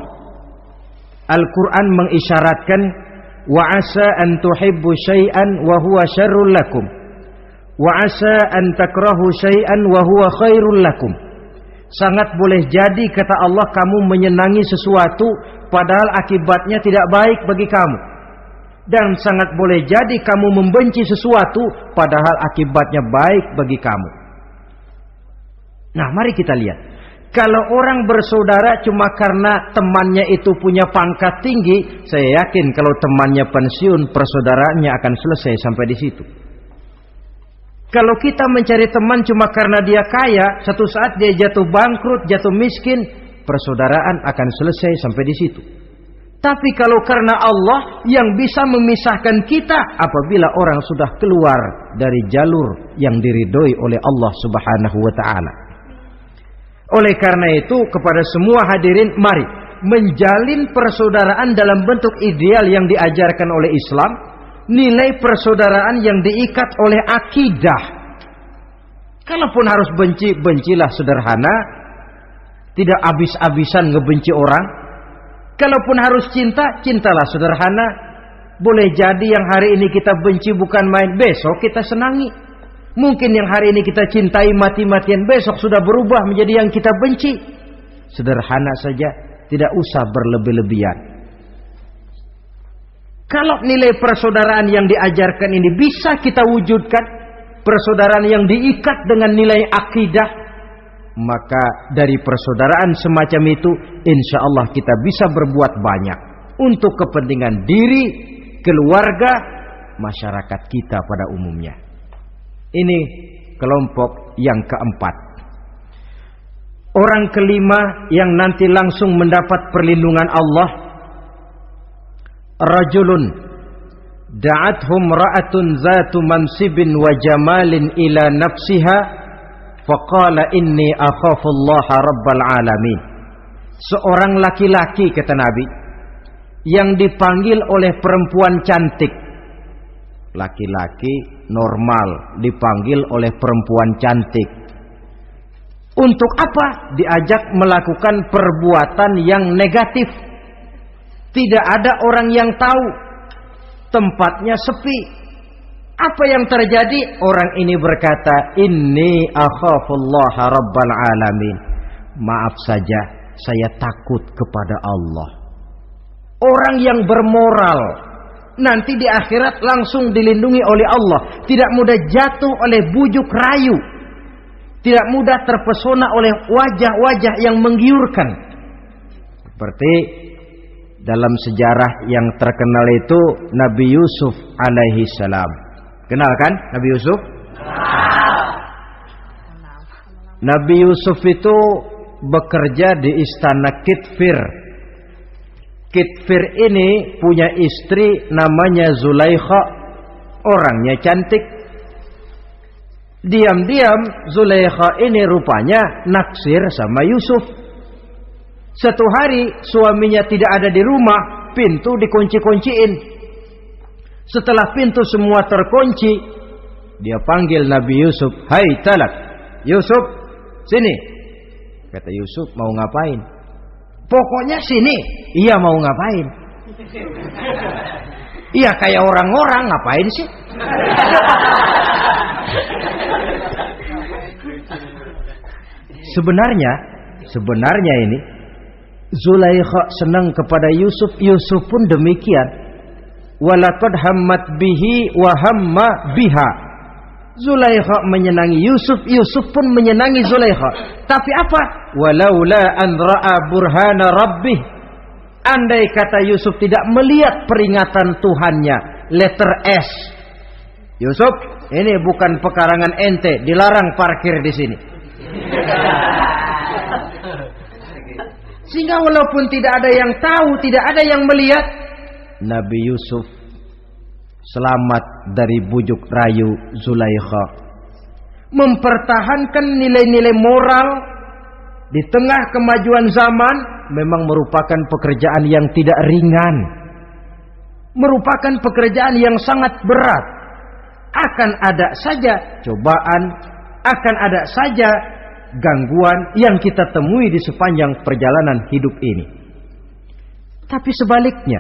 Al-Quran mengisyaratkan, wa asa an tuhibbu syai'an wa huwa syarrul lakum, wa asa an takrahu syai'an wa huwa khairul lakum. Sangat boleh jadi, kata Allah, kamu menyenangi sesuatu padahal akibatnya tidak baik bagi kamu. Dan sangat boleh jadi kamu membenci sesuatu padahal akibatnya baik bagi kamu. Nah, mari kita lihat. Kalau orang bersaudara cuma karena temannya itu punya pangkat tinggi, saya yakin kalau temannya pensiun, persaudaraannya akan selesai sampai di situ. Kalau kita mencari teman cuma karena dia kaya, satu saat dia jatuh bangkrut, jatuh miskin, persaudaraan akan selesai sampai di situ. Tapi kalau karena Allah yang bisa memisahkan kita apabila orang sudah keluar dari jalur yang diridhoi oleh Allah Subhanahu wa taala. Oleh karena itu, kepada semua hadirin, mari menjalin persaudaraan dalam bentuk ideal yang diajarkan oleh Islam, nilai persaudaraan yang diikat oleh akidah. Kalaupun harus benci, bencilah sederhana, tidak habis-habisan ngebenci orang. Kalaupun harus cinta, cintalah sederhana. Boleh jadi yang hari ini kita benci bukan main, besok kita senangi. Mungkin yang hari ini kita cintai mati-matian, besok sudah berubah menjadi yang kita benci. Sederhana saja, tidak usah berlebih-lebihan. Kalau nilai persaudaraan yang diajarkan ini bisa kita wujudkan, persaudaraan yang diikat dengan nilai akidah, maka dari persaudaraan semacam itu, insya Allah kita bisa berbuat banyak untuk kepentingan diri, keluarga, masyarakat kita pada umumnya. Ini kelompok yang keempat. Orang kelima yang nanti langsung mendapat perlindungan Allah, rajulun da'athum ra'atun zatu mansibin wa jamalin ila nafsiha faqala inni akhafullaha rabbal alamin. Seorang laki-laki, kata Nabi, yang dipanggil oleh perempuan cantik. Laki-laki normal dipanggil oleh perempuan cantik. Untuk apa? Diajak melakukan perbuatan yang negatif. Tidak ada orang yang tahu. Tempatnya sepi. Apa yang terjadi? Orang ini berkata, inni akhafullaha rabbal alamin. Maaf saja, saya takut kepada Allah. Orang yang bermoral nanti di akhirat langsung dilindungi oleh Allah. Tidak mudah jatuh oleh bujuk rayu. Tidak mudah terpesona oleh wajah-wajah yang menggiurkan. Seperti dalam sejarah yang terkenal itu Nabi Yusuf alaihi salam. Kenal kan Nabi Yusuf? Nabi Yusuf itu bekerja di istana Kitfir. Kitfir ini punya istri namanya Zulaikha. Orangnya cantik. Diam-diam Zulaikha ini rupanya naksir sama Yusuf. Satu hari suaminya tidak ada di rumah, pintu dikunci-kunciin. Setelah pintu semua terkunci, dia panggil Nabi Yusuf, "Hai Talak, Yusuf, sini." Kata Yusuf, "Mau ngapain?" "Pokoknya sini." "Iya, mau ngapain?" "Iya, kayak orang-orang, ngapain sih?" Sebenarnya ini Zulaikha senang kepada Yusuf, Yusuf pun demikian. Walaqad hammat bihi wa hamma biha. Zulaikha menyenangi Yusuf, Yusuf pun menyenangi Zulaikha. Tapi apa? Walaula an ra'a burhana rabbih. Andai kata Yusuf tidak melihat peringatan Tuhannya, letter S. Yusuf, ini bukan pekarangan ente, dilarang parkir di sini. Sehingga walaupun tidak ada yang tahu, tidak ada yang melihat, Nabi Yusuf selamat dari bujuk rayu Zulaikha. Mempertahankan nilai-nilai moral di tengah kemajuan zaman memang merupakan pekerjaan yang tidak ringan. Merupakan pekerjaan yang sangat berat. akan ada saja cobaan, akan ada saja gangguan yang kita temui di sepanjang perjalanan hidup ini. Tapi sebaliknya,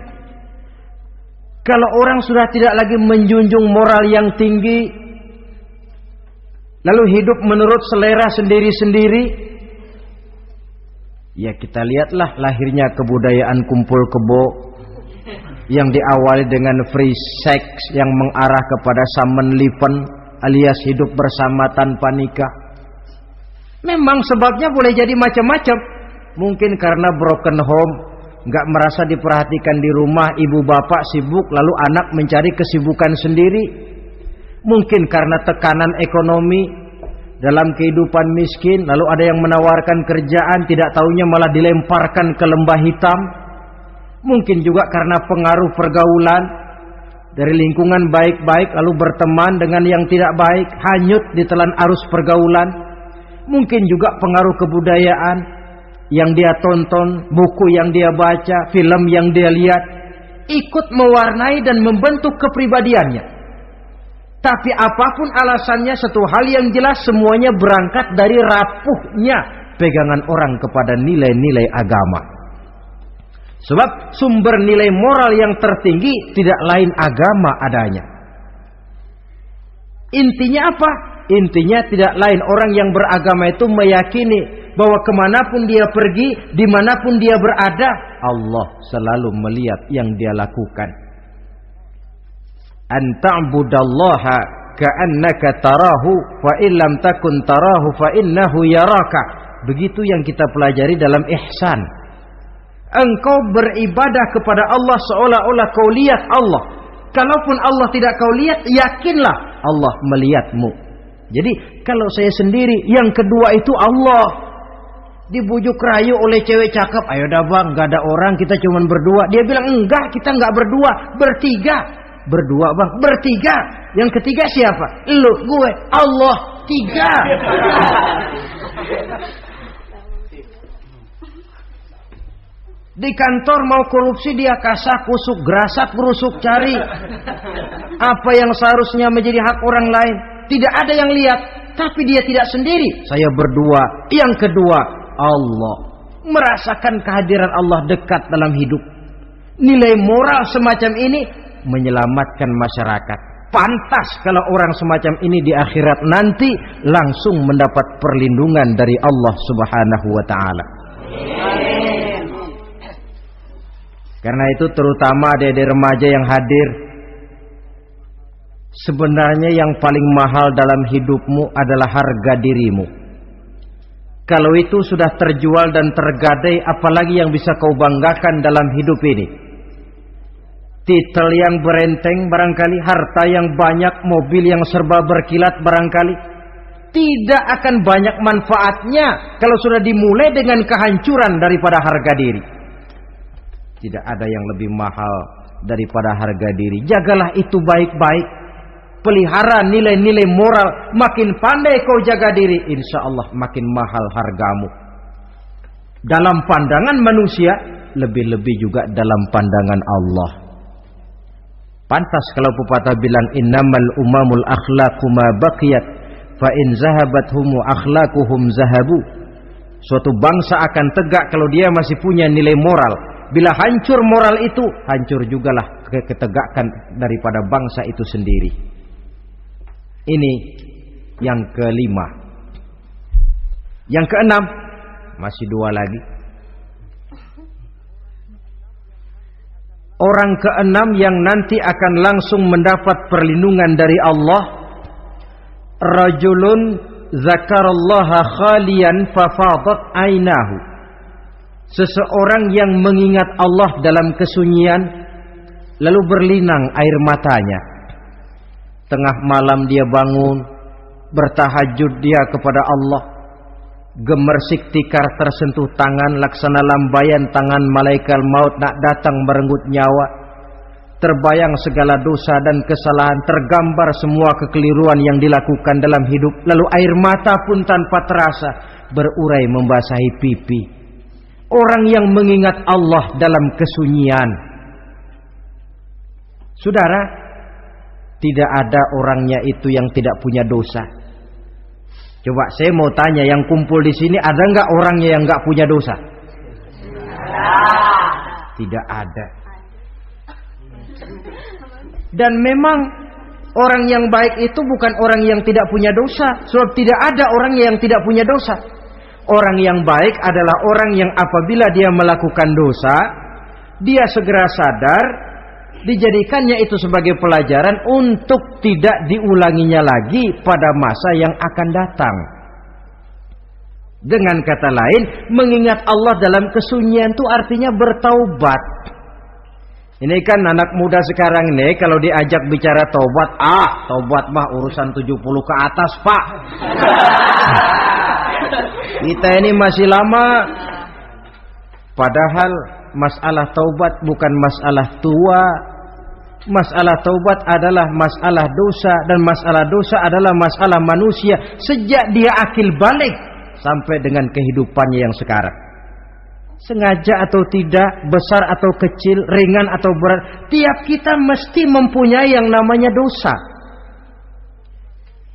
kalau orang sudah tidak lagi menjunjung moral yang tinggi, lalu hidup menurut selera sendiri-sendiri, ya kita lihatlah lahirnya kebudayaan kumpul kebo yang diawali dengan free sex yang mengarah kepada Samenleven alias hidup bersama tanpa nikah. Memang sebabnya boleh jadi macam-macam. Mungkin karena broken home, nggak merasa diperhatikan di rumah, ibu bapak sibuk, lalu anak mencari kesibukan sendiri. Mungkin karena tekanan ekonomi dalam kehidupan miskin, lalu ada yang menawarkan kerjaan, tidak taunya malah dilemparkan ke lembah hitam. Mungkin juga karena pengaruh pergaulan dari lingkungan baik-baik, lalu berteman dengan yang tidak baik, hanyut ditelan arus pergaulan. Mungkin juga pengaruh kebudayaan yang dia tonton, buku yang dia baca, film yang dia lihat, ikut mewarnai dan membentuk kepribadiannya. Tapi apapun alasannya, satu hal yang jelas, semuanya berangkat dari rapuhnya pegangan orang kepada nilai-nilai agama. Sebab sumber nilai moral yang tertinggi tidak lain agama adanya. Intinya apa? Intinya tidak lain, orang yang beragama itu meyakini bahwa kemanapun dia pergi, dimanapun dia berada, Allah selalu melihat yang dia lakukan. An ta'budallaha ka'annaka tarahu fa illam takun tarahu fa innahu yaraka. Begitu yang kita pelajari dalam ihsan. Engkau beribadah kepada Allah seolah-olah kau lihat Allah. Kalaupun Allah tidak kau lihat, yakinlah Allah melihatmu. Jadi kalau saya sendiri, yang kedua itu Allah. Dibujuk rayu oleh cewek cakep, ayo dah bang, gak ada orang, kita cuma berdua. Dia bilang enggak, kita enggak berdua, bertiga. Berdua bang, bertiga. Yang ketiga siapa? Lu, gue, Allah, tiga. Di kantor mau korupsi, dia kasak kusuk, gerasak gerusuk, cari apa yang seharusnya menjadi hak orang lain. Tidak ada yang lihat, tapi dia tidak sendiri. Saya berdua. Yang kedua, Allah. Merasakan kehadiran Allah dekat dalam hidup. Nilai moral semacam ini menyelamatkan masyarakat. Pantas kalau orang semacam ini di akhirat nanti langsung mendapat perlindungan dari Allah Subhanahu wa ta'ala. Karena itu terutama adik-adik remaja yang hadir, sebenarnya yang paling mahal dalam hidupmu adalah harga dirimu. Kalau itu sudah terjual dan tergadai, apalagi yang bisa kau banggakan dalam hidup ini? Titel yang berenteng barangkali, harta yang banyak, mobil yang serba berkilat barangkali. Tidak akan banyak manfaatnya kalau sudah dimulai dengan kehancuran daripada harga diri. Tidak ada yang lebih mahal daripada harga diri. Jagalah itu baik-baik. Pelihara nilai-nilai moral. Makin pandai kau jaga diri, insya Allah makin mahal hargamu. Dalam pandangan manusia, lebih-lebih juga dalam pandangan Allah. Pantas kalau pepatah bilang, innamal umamul akhlaqu ma baqiyat, fa in zahabathumu akhlaquhum zahabu. Suatu bangsa akan tegak kalau dia masih punya nilai moral. Bila hancur moral itu, hancur jugalah ketegakan daripada bangsa itu sendiri. Ini yang kelima. Yang keenam, masih dua lagi. Orang keenam yang nanti akan langsung mendapat perlindungan dari Allah, rajulun zakarallaha khalian fafadat ainahu. Seseorang yang mengingat Allah dalam kesunyian, lalu berlinang air matanya. Tengah malam dia bangun, bertahajud dia kepada Allah. Gemersik tikar tersentuh tangan, laksana lambaian tangan malaikat maut nak datang merenggut nyawa. Terbayang segala dosa dan kesalahan, tergambar semua kekeliruan yang dilakukan dalam hidup. Lalu air mata pun tanpa terasa berurai membasahi pipi. Orang yang mengingat Allah dalam kesunyian. Saudara, tidak ada orangnya itu yang tidak punya dosa. Coba saya mau tanya, yang kumpul di sini ada nggak orangnya yang nggak punya dosa? Tidak ada. Dan memang orang yang baik itu bukan orang yang tidak punya dosa, sebab tidak ada orang yang tidak punya dosa. Orang yang baik adalah orang yang apabila dia melakukan dosa, dia segera sadar, dijadikannya itu sebagai pelajaran untuk tidak diulanginya lagi pada masa yang akan datang. Dengan kata lain, mengingat Allah dalam kesunyian itu artinya bertaubat. Ini kan anak muda sekarang ini kalau diajak bicara taubat, taubat mah urusan 70 ke atas, Pak. Kita ini masih lama. Padahal masalah taubat bukan masalah tua. Masalah taubat adalah masalah dosa, dan masalah dosa adalah masalah manusia sejak dia akil balik sampai dengan kehidupannya yang sekarang. Sengaja atau tidak, besar atau kecil, ringan atau berat, tiap kita mesti mempunyai yang namanya dosa.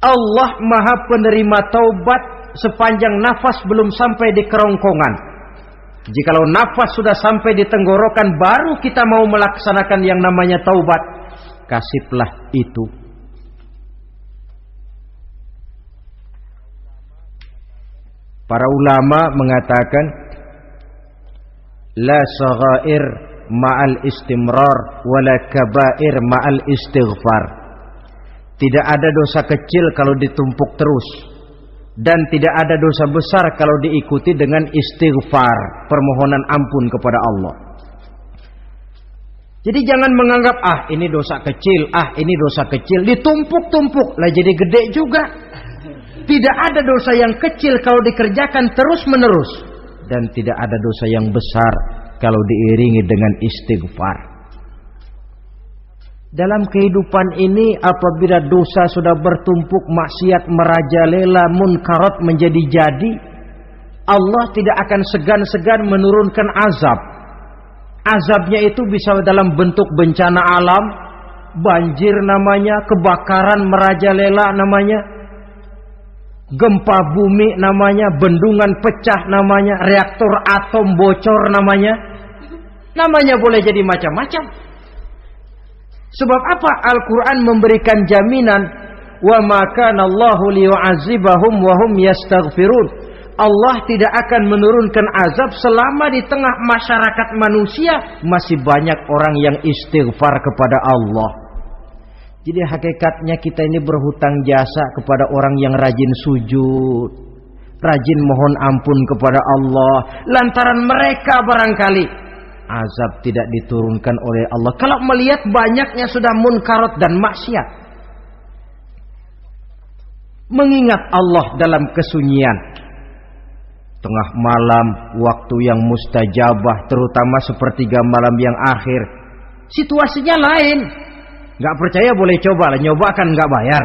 Allah Maha penerima taubat sepanjang nafas belum sampai di kerongkongan. Jikalau nafas sudah sampai di tenggorokan, baru kita mau melaksanakan yang namanya taubat. Kasihlah itu. Para ulama mengatakan, la saghair ma'al istimrar wala kabair ma'al istighfar. Tidak ada dosa kecil kalau ditumpuk terus, dan tidak ada dosa besar kalau diikuti dengan istighfar, permohonan ampun kepada Allah. Jadi jangan menganggap ini dosa kecil, ini dosa kecil, ditumpuk-tumpuk lah jadi gede juga. Tidak ada dosa yang kecil kalau dikerjakan terus-menerus, dan tidak ada dosa yang besar kalau diiringi dengan istighfar. Dalam kehidupan ini apabila dosa sudah bertumpuk, maksiat merajalela, munkarat menjadi jadi, Allah tidak akan segan-segan menurunkan azab. Azabnya itu bisa dalam bentuk bencana alam, banjir namanya, kebakaran merajalela namanya, gempa bumi namanya, bendungan pecah namanya, reaktor atom bocor namanya. Namanya boleh jadi macam-macam. Sebab apa? Al-Quran memberikan jaminan, wa ma kana Allahu liyu'adzibahum wa hum yastaghfirun. Allah tidak akan menurunkan azab selama di tengah masyarakat manusia masih banyak orang yang istighfar kepada Allah. Jadi hakikatnya kita ini berhutang jasa kepada orang yang rajin sujud, rajin mohon ampun kepada Allah. Lantaran mereka barangkali azab tidak diturunkan oleh Allah kalau melihat banyaknya sudah munkarat dan maksiat. Mengingat Allah dalam kesunyian, tengah malam, waktu yang mustajabah, terutama sepertiga malam yang akhir, situasinya lain. Gak percaya boleh coba lah, nyoba kan gak bayar.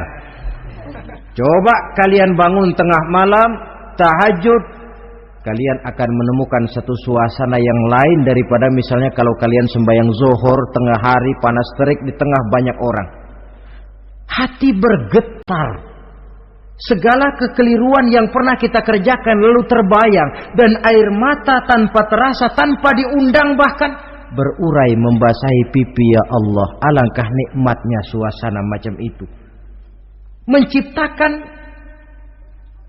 Coba kalian bangun tengah malam, tahajud, kalian akan menemukan satu suasana yang lain daripada misalnya kalau kalian sembahyang zuhur tengah hari panas terik di tengah banyak orang. Hati bergetar. Segala kekeliruan yang pernah kita kerjakan lalu terbayang, dan air mata tanpa terasa, tanpa diundang bahkan berurai membasahi pipi. Ya Allah, alangkah nikmatnya suasana macam itu, menciptakan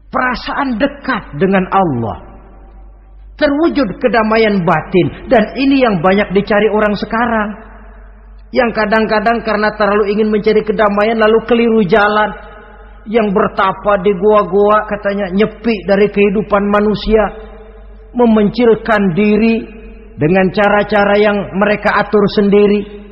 perasaan dekat dengan Allah, terwujud kedamaian batin. Dan ini yang banyak dicari orang sekarang, yang kadang-kadang karena terlalu ingin mencari kedamaian lalu keliru jalan. Yang bertapa di goa-goa katanya nyepi dari kehidupan manusia, memencilkan diri dengan cara-cara yang mereka atur sendiri.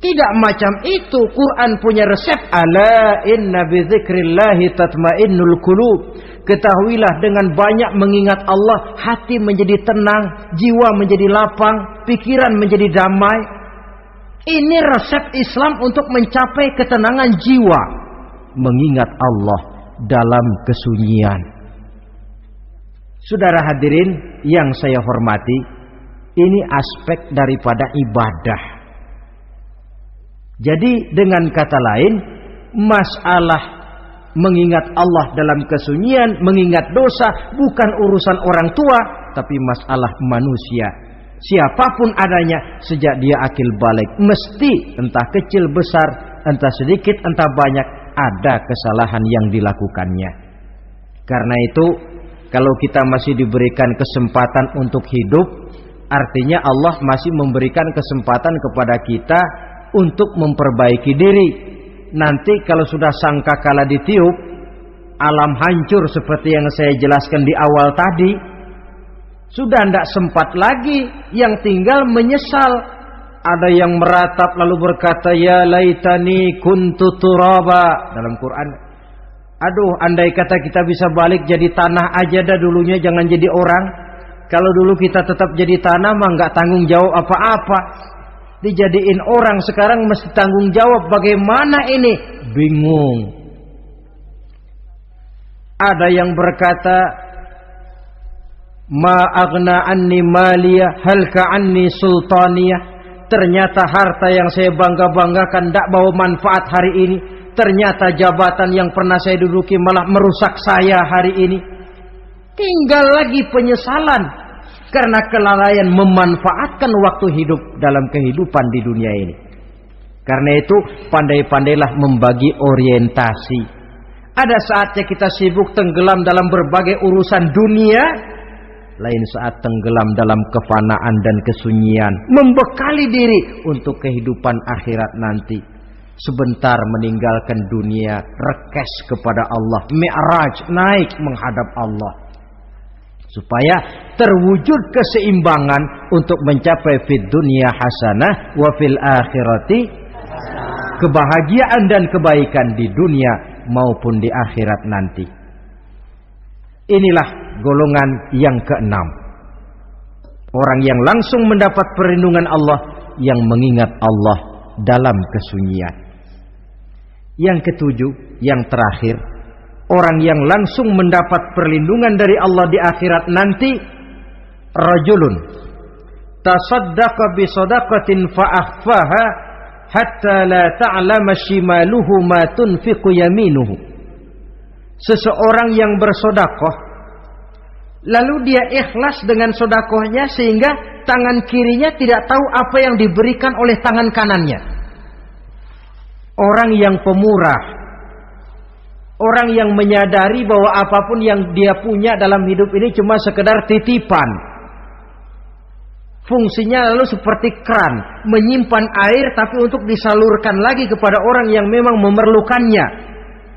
Tidak macam itu. Quran punya resep. Ala inna bidzikrillahi tatmainnul qulub. Ketahuilah dengan banyak mengingat Allah, hati menjadi tenang, jiwa menjadi lapang, pikiran menjadi damai. Ini resep Islam untuk mencapai ketenangan jiwa. Mengingat Allah dalam kesunyian. Saudara hadirin yang saya hormati, ini aspek daripada ibadah. Jadi dengan kata lain, masalah mengingat Allah dalam kesunyian, mengingat dosa bukan urusan orang tua, tapi masalah manusia. Siapapun adanya, sejak dia akil balik, mesti entah kecil besar, entah sedikit entah banyak, ada kesalahan yang dilakukannya. Karena itu, kalau kita masih diberikan kesempatan untuk hidup, artinya Allah masih memberikan kesempatan kepada kita untuk memperbaiki diri. Nanti kalau sudah sangkakala ditiup, alam hancur seperti yang saya jelaskan di awal tadi, sudah tidak sempat lagi, yang tinggal menyesal. Ada yang meratap lalu berkata, ya laitani kuntu turaba. Dalam Quran, aduh andai kata kita bisa balik jadi tanah aja dah dulunya, jangan jadi orang. Kalau dulu kita tetap jadi tanah mah nggak tanggung jawab apa-apa. Dijadiin orang sekarang mesti tanggung jawab. Bagaimana ini? Bingung. Ada yang berkata, ma aghna anni maliyah halka anni sultaniyah. Ternyata harta yang saya bangga-banggakan tidak bawa manfaat hari ini. Ternyata jabatan yang pernah saya duduki malah merusak saya hari ini. Tinggal lagi penyesalan karena kelalaian memanfaatkan waktu hidup dalam kehidupan di dunia ini. Karena itu pandai-pandailah membagi orientasi. Ada saatnya kita sibuk tenggelam dalam berbagai urusan dunia, lain saat tenggelam dalam kefanaan dan kesunyian, membekali diri untuk kehidupan akhirat nanti. Sebentar meninggalkan dunia, rekes kepada Allah, mi'raj, naik menghadap Allah, supaya terwujud keseimbangan untuk mencapai fid dunya hasanah wa fil akhirati kebahagiaan dan kebaikan di dunia maupun di akhirat nanti. Inilah golongan yang keenam, orang yang langsung mendapat perlindungan Allah, yang mengingat Allah dalam kesunyian. Yang ketujuh, yang terakhir, orang yang langsung mendapat perlindungan dari Allah di akhirat nanti, rajulun tasaddaqa bi sadaqatin fa akhfaha hatta la ta'lama shimaluhu ma tunfiqu yaminuhu. Seseorang yang bersedekah, lalu dia ikhlas dengan sedekahnya sehingga tangan kirinya tidak tahu apa yang diberikan oleh tangan kanannya. Orang yang pemurah, orang yang menyadari bahwa apapun yang dia punya dalam hidup ini cuma sekedar titipan. Fungsinya lalu seperti keran, menyimpan air tapi untuk disalurkan lagi kepada orang yang memang memerlukannya.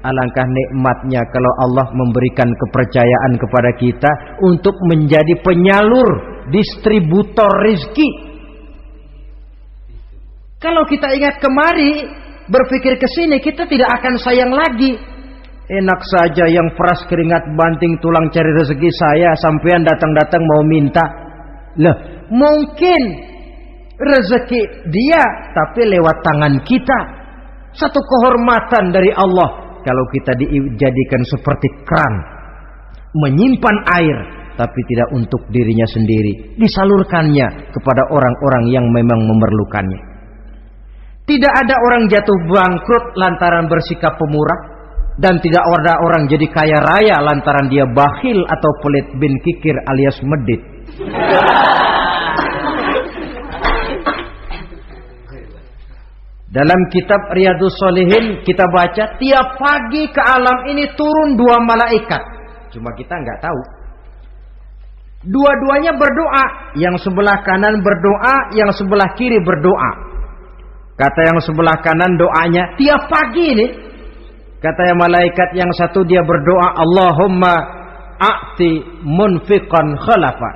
Alangkah nikmatnya kalau Allah memberikan kepercayaan kepada kita untuk menjadi penyalur, distributor rezeki. Kalau kita ingat kemari, berpikir ke sini, kita tidak akan sayang lagi. Enak saja yang peras keringat banting tulang cari rezeki saya, sampean datang-datang mau minta. Lah, mungkin rezeki dia tapi lewat tangan kita. Satu kehormatan dari Allah kalau kita dijadikan seperti keran, menyimpan air tapi tidak untuk dirinya sendiri, disalurkannya kepada orang-orang yang memang memerlukannya. Tidak ada orang jatuh bangkrut lantaran bersikap pemurah, dan tidak ada orang jadi kaya raya lantaran dia bakhil atau pelit bin kikir alias medit. Dalam kitab Riyadhus Shalihin kita baca, tiap pagi ke alam ini turun 2 malaikat. Cuma kita nggak tahu. Dua-duanya berdoa, yang sebelah kanan berdoa, yang sebelah kiri berdoa. Kata yang sebelah kanan doanya tiap pagi ini. Kata yang malaikat yang satu dia berdoa, Allahumma a'ti munfiqan khalafa.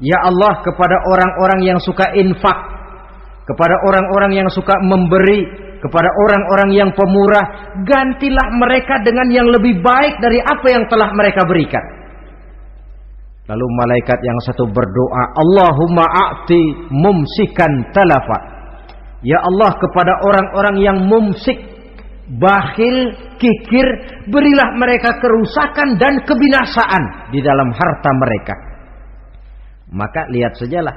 Ya Allah, kepada orang-orang yang suka infak, kepada orang-orang yang suka memberi, kepada orang-orang yang pemurah, gantilah mereka dengan yang lebih baik dari apa yang telah mereka berikan. Lalu malaikat yang satu berdoa, Allahumma a'ti mumsikan talafa. Ya Allah, kepada orang-orang yang mumsik, bakhil, kikir, berilah mereka kerusakan dan kebinasaan di dalam harta mereka. Maka lihat sajalah,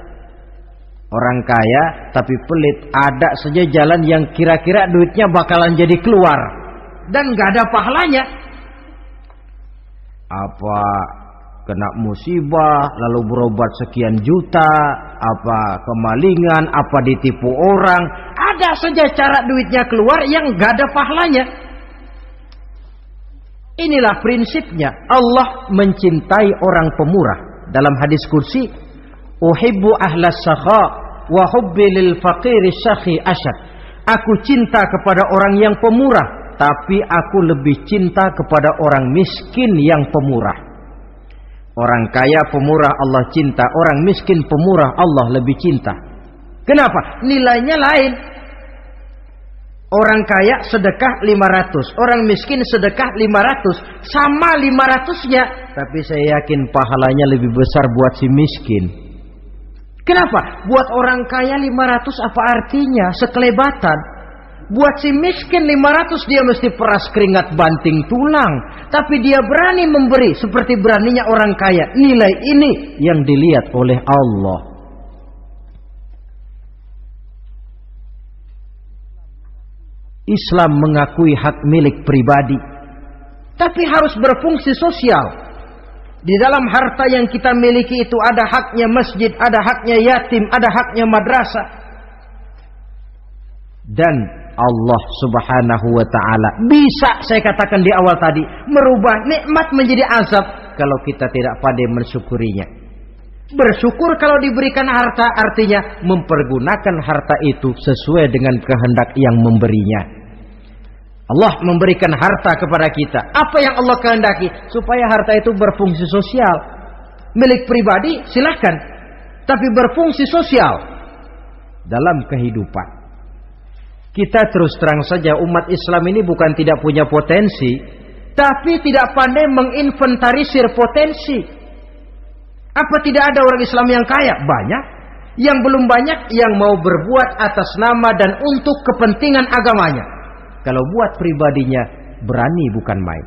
Orang kaya tapi pelit, ada saja jalan yang kira-kira duitnya bakalan jadi keluar dan gak ada pahalanya. Apa kena musibah lalu berobat sekian juta, apa kemalingan, apa ditipu orang, ada saja cara duitnya keluar yang gak ada pahalanya. Inilah prinsipnya. Allah mencintai orang pemurah. Dalam hadis kursi, uhibbu ahlas sakha wa hubbi lil faqiri syakhi asyad. Aku cinta kepada orang yang pemurah, tapi aku lebih cinta kepada orang miskin yang pemurah. Orang kaya pemurah Allah cinta, orang miskin pemurah Allah lebih cinta. Kenapa? Nilainya lain. Orang kaya sedekah 500, orang miskin sedekah 500, sama 500-nya, tapi saya yakin pahalanya lebih besar buat si miskin. Kenapa? Buat orang kaya 500 apa artinya? Sekelebatan. Buat si miskin 500 dia mesti peras keringat banting tulang, tapi dia berani memberi seperti beraninya orang kaya. Nilai ini yang dilihat oleh Allah. Islam mengakui hak milik pribadi, tapi harus berfungsi sosial. Di dalam harta yang kita miliki itu ada haknya masjid, ada haknya yatim, ada haknya madrasah. Dan Allah Subhanahu wa ta'ala bisa, saya katakan di awal tadi, merubah nikmat menjadi azab kalau kita tidak pandai mensyukurinya. Bersyukur kalau diberikan harta artinya mempergunakan harta itu sesuai dengan kehendak yang memberinya. Allah memberikan harta kepada kita. Apa yang Allah kehendaki? Supaya harta itu berfungsi sosial. Milik pribadi silahkan, tapi berfungsi sosial dalam kehidupan. Kita terus terang saja, umat Islam ini bukan tidak punya potensi, tapi tidak pandai menginventarisir potensi. Apa tidak ada orang Islam yang kaya? Banyak. Yang belum banyak yang mau berbuat atas nama dan untuk kepentingan agamanya. Kalau buat pribadinya berani bukan main.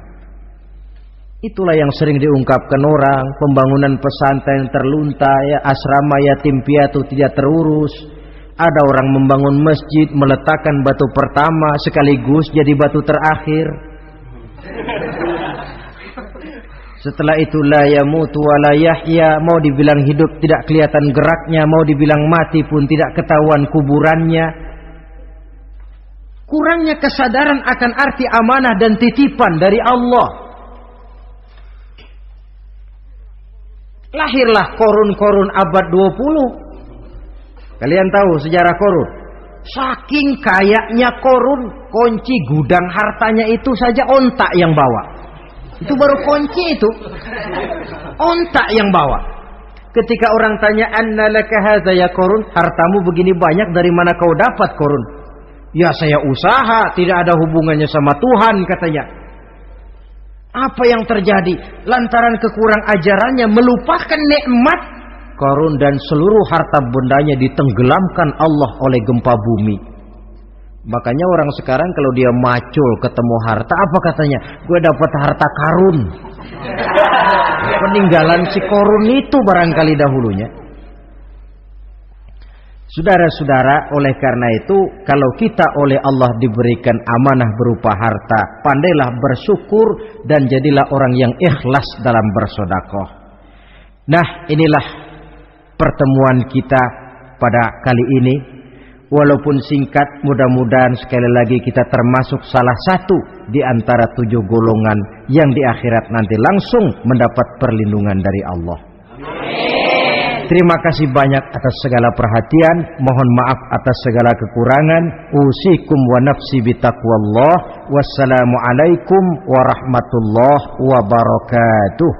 Itulah yang sering diungkapkan orang, pembangunan pesantren terlunta, ya, asrama yatim piatu tidak terurus. Ada orang membangun masjid, meletakkan batu pertama sekaligus jadi batu terakhir. Setelah itu la yamutu wa la yahya, mau dibilang hidup tidak kelihatan geraknya, mau dibilang mati pun tidak ketahuan kuburannya. Kurangnya kesadaran akan arti amanah dan titipan dari Allah. Lahirlah Korun-Korun abad 20. Kalian tahu sejarah Korun? Saking kayanya Korun, kunci gudang hartanya itu saja onta yang bawa. Itu baru kunci itu. Onta yang bawa. Ketika orang tanya, "Anna laka hadza ya Korun?" Hartamu begini banyak, dari mana kau dapat Korun? "Ya saya usaha, tidak ada hubungannya sama Tuhan," katanya. Apa yang terjadi? Lantaran kekurang ajarannya melupakan nikmat, Korun dan seluruh harta bendanya ditenggelamkan Allah oleh gempa bumi. Makanya orang sekarang kalau dia macul ketemu harta, apa katanya? "Gue dapat harta karun." Peninggalan si Korun itu barangkali dahulunya. Saudara-saudara, oleh karena itu, kalau kita oleh Allah diberikan amanah berupa harta, pandailah bersyukur dan jadilah orang yang ikhlas dalam bersedekah. Nah, inilah pertemuan kita pada kali ini. Walaupun singkat, mudah-mudahan sekali lagi kita termasuk salah satu di antara 7 golongan yang di akhirat nanti langsung mendapat perlindungan dari Allah. Terima kasih banyak atas segala perhatian. Mohon maaf atas segala kekurangan. Usikum wa nafsi bitaqwallah. Wassalamualaikum warahmatullahi wabarakatuh.